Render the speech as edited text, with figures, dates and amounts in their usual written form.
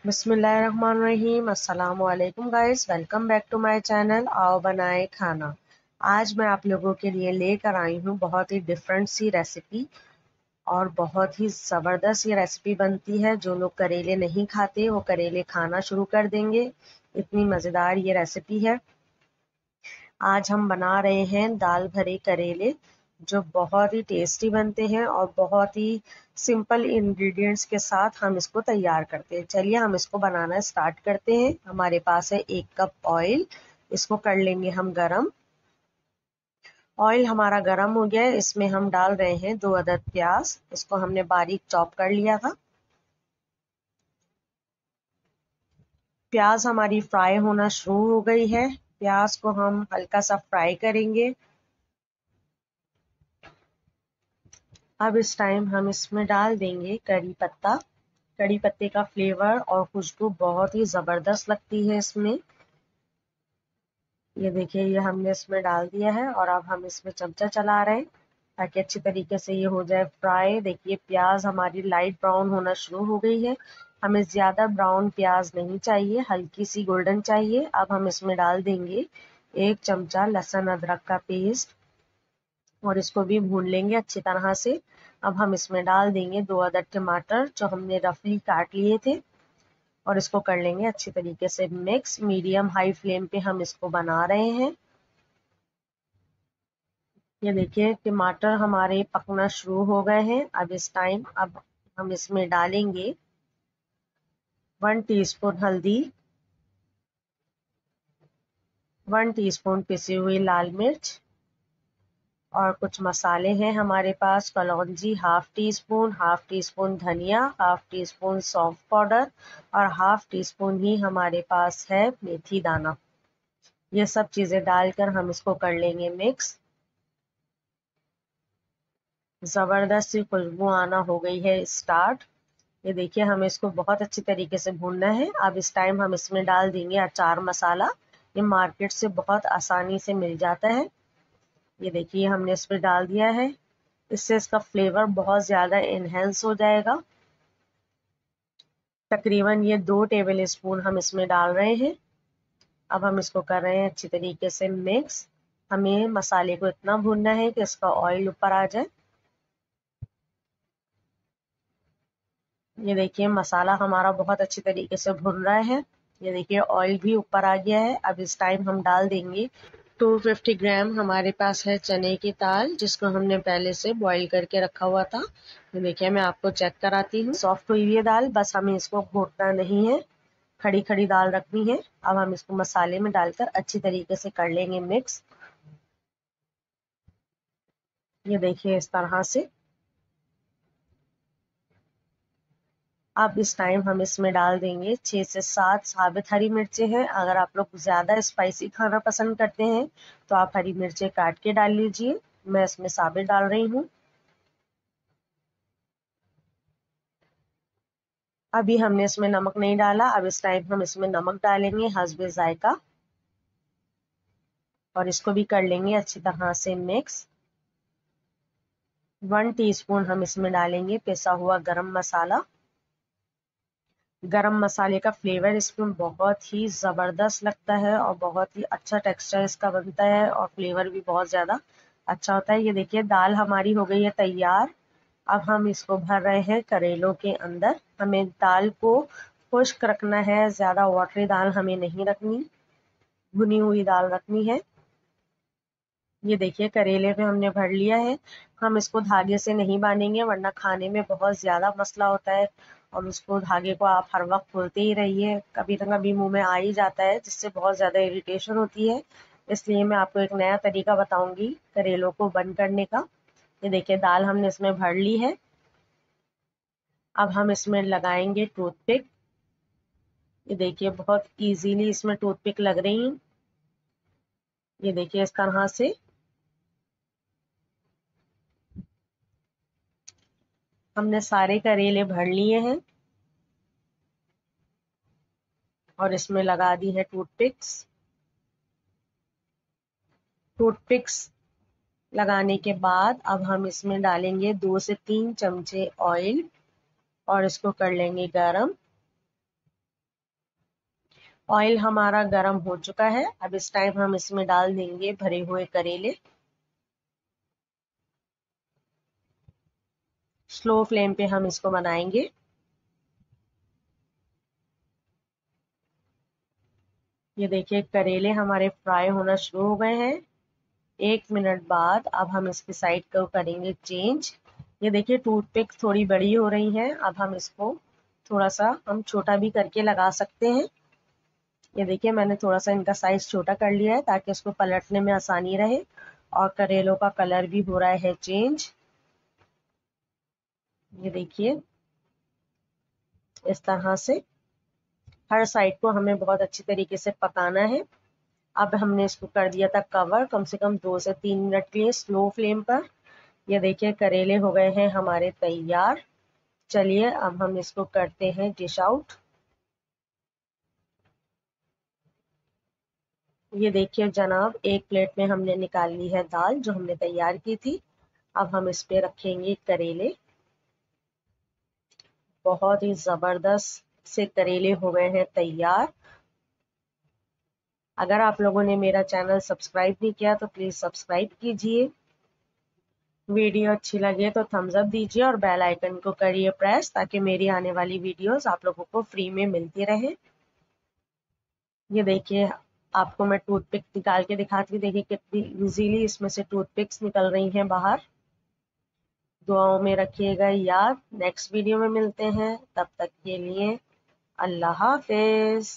बिस्मिल्लाहिर्रहमानिर्रहीम। अस्सलाम वालेकुम guys, welcome back to my channel आओ बनाए खाना। आज मैं आप लोगों के लिए लेकर आई हूँ बहुत ही डिफरेंट सी रेसिपी और बहुत ही ज़बरदस्त ये रेसिपी बनती है। जो लोग करेले नहीं खाते वो करेले खाना शुरू कर देंगे, इतनी मज़ेदार ये रेसिपी है। आज हम बना रहे हैं दाल भरे करेले, जो बहुत ही टेस्टी बनते हैं और बहुत ही सिंपल इंग्रेडिएंट्स के साथ हम इसको तैयार करते हैं। चलिए हम इसको बनाना स्टार्ट करते हैं। हमारे पास है 1 कप ऑयल, इसको कर लेंगे हम गरम। ऑयल हमारा गरम हो गया है, इसमें हम डाल रहे हैं 2 अदद प्याज, इसको हमने बारीक चॉप कर लिया था। प्याज हमारी फ्राई होना शुरू हो गई है, प्याज को हम हल्का सा फ्राई करेंगे। अब इस टाइम हम इसमें डाल देंगे कड़ी पत्ता। कड़ी पत्ते का फ्लेवर और खुशबू बहुत ही ज़बरदस्त लगती है इसमें। ये देखिए, ये हमने इसमें डाल दिया है और अब हम इसमें चमचा चला रहे हैं ताकि अच्छी तरीके से ये हो जाए फ्राई। देखिए प्याज हमारी लाइट ब्राउन होना शुरू हो गई है। हमें ज़्यादा ब्राउन प्याज नहीं चाहिए, हल्की सी गोल्डन चाहिए। अब हम इसमें डाल देंगे 1 चमचा लहसुन अदरक का पेस्ट और इसको भी भून लेंगे अच्छी तरह से। अब हम इसमें डाल देंगे 2 अदद टमाटर जो हमने रफली काट लिए थे और इसको कर लेंगे अच्छी तरीके से मिक्स। मीडियम हाई फ्लेम पे हम इसको बना रहे हैं। ये देखिए टमाटर हमारे पकना शुरू हो गए हैं। अब इस टाइम अब हम इसमें डालेंगे 1 टीस्पून हल्दी, 1 टीस्पून पिसी हुई लाल मिर्च और कुछ मसाले हैं हमारे पास। कलौंजी हाफ टी स्पून धनिया, हाफ टी स्पून सौंफ पाउडर और हाफ टी स्पून ही हमारे पास है मेथी दाना। ये सब चीजें डालकर हम इसको कर लेंगे मिक्स। जबरदस्त सी खुशबू आना हो गई है स्टार्ट। ये देखिए हमें इसको बहुत अच्छी तरीके से भूनना है। अब इस टाइम हम इसमें डाल देंगे अचार मसाला। ये मार्केट से बहुत आसानी से मिल जाता है। ये देखिए हमने इसमें डाल दिया है, इससे इसका फ्लेवर बहुत ज़्यादा इन्हेंस हो जाएगा। तकरीबन ये 2 टेबल स्पून हम इसमें डाल रहे हैं। अब हम इसको कर रहे हैं अच्छी तरीके से मिक्स। हमें मसाले को इतना भूनना है कि इसका ऑयल ऊपर आ जाए। ये देखिए मसाला हमारा बहुत अच्छी तरीके से भुन रहा है। ये देखिए ऑयल भी ऊपर आ गया है। अब इस टाइम हम डाल देंगे 250 ग्राम हमारे पास है चने की दाल, जिसको हमने पहले से बॉईल करके रखा हुआ था। तो देखिए मैं आपको चेक कराती हूँ, सॉफ्ट हुई है दाल, बस हमें इसको घोटना नहीं है, खड़ी खड़ी दाल रखनी है। अब हम इसको मसाले में डालकर अच्छी तरीके से कर लेंगे मिक्स। ये देखिए इस तरह से। अब इस टाइम हम इसमें डाल देंगे 6 से 7 साबित हरी मिर्चें हैं। अगर आप लोग ज़्यादा स्पाइसी खाना पसंद करते हैं तो आप हरी मिर्चें काट के डाल लीजिए, मैं इसमें साबित डाल रही हूँ। अभी हमने इसमें नमक नहीं डाला, अब इस टाइम हम इसमें नमक डालेंगे हस्बे जायका और इसको भी कर लेंगे अच्छी तरह से मिक्स। 1 टीस्पून हम इसमें डालेंगे पिसा हुआ गरम मसाला। गरम मसाले का फ्लेवर इसमें बहुत ही ज़बरदस्त लगता है और बहुत ही अच्छा टेक्सचर इसका बनता है और फ्लेवर भी बहुत ज़्यादा अच्छा होता है। ये देखिए दाल हमारी हो गई है तैयार। अब हम इसको भर रहे हैं करेलों के अंदर। हमें दाल को खुश्क रखना है, ज़्यादा वाटरी दाल हमें नहीं रखनी, भुनी हुई दाल रखनी है। ये देखिए करेले में हमने भर लिया है। हम इसको धागे से नहीं बांधेंगे वरना खाने में बहुत ज़्यादा मसला होता है और उसको धागे को आप हर वक्त खोलते ही रहिए, कभी ना कभी मुंह में आ ही जाता है जिससे बहुत ज़्यादा इरिटेशन होती है। इसलिए मैं आपको एक नया तरीका बताऊंगी करेलों को बंद करने का। ये देखिए दाल हमने इसमें भर ली है। अब हम इसमें लगाएंगे टूथपिक। ये देखिए बहुत इजीली इसमें टूथपिक लग रही है। ये देखिए इस तरह से। हमने सारे करेले भर लिए हैं और इसमें लगा दी है टूथपिक्स। टूथपिक्स लगाने के बाद अब हम इसमें डालेंगे 2 से 3 चमचे ऑयल और इसको कर लेंगे गरम। ऑयल हमारा गर्म हो चुका है। अब इस टाइम हम इसमें डाल देंगे भरे हुए करेले। स्लो फ्लेम पे हम इसको बनाएंगे। ये देखिए करेले हमारे फ्राई होना शुरू हो गए हैं। 1 मिनट बाद अब हम इसकी साइड को करेंगे चेंज। ये देखिए टूथपिक थोड़ी बड़ी हो रही है। अब हम इसको थोड़ा सा हम छोटा भी करके लगा सकते हैं। ये देखिए मैंने थोड़ा सा इनका साइज छोटा कर लिया है ताकि इसको पलटने में आसानी रहे। और करेलों का कलर भी हो रहा है चेंज। ये देखिए इस तरह से हर साइड को हमें बहुत अच्छी तरीके से पकाना है। अब हमने इसको कर दिया था कवर कम से कम 2 से 3 मिनट के लिए स्लो फ्लेम पर। ये देखिए करेले हो गए हैं हमारे तैयार। चलिए अब हम इसको करते हैं डिश आउट। ये देखिए जनाब एक प्लेट में हमने निकाल ली है दाल जो हमने तैयार की थी। अब हम इस पे रखेंगे करेले। बहुत ही जबरदस्त से करेले हो गए हैं तैयार। अगर आप लोगों ने मेरा चैनल सब्सक्राइब नहीं किया तो प्लीज सब्सक्राइब कीजिए। वीडियो अच्छी लगे तो थम्स अप दीजिए और बेल आइकन को करिए प्रेस ताकि मेरी आने वाली वीडियोस आप लोगों को फ्री में मिलती रहे। ये देखिए आपको मैं टूथपिक निकाल के दिखाती हूँ। देखिए कितनी इजीली इसमें से टूथपिक्स निकल रही हैं बाहर। दुआओं में रखिएगा याद। नेक्स्ट वीडियो में मिलते हैं, तब तक के लिए अल्लाह हाफिज।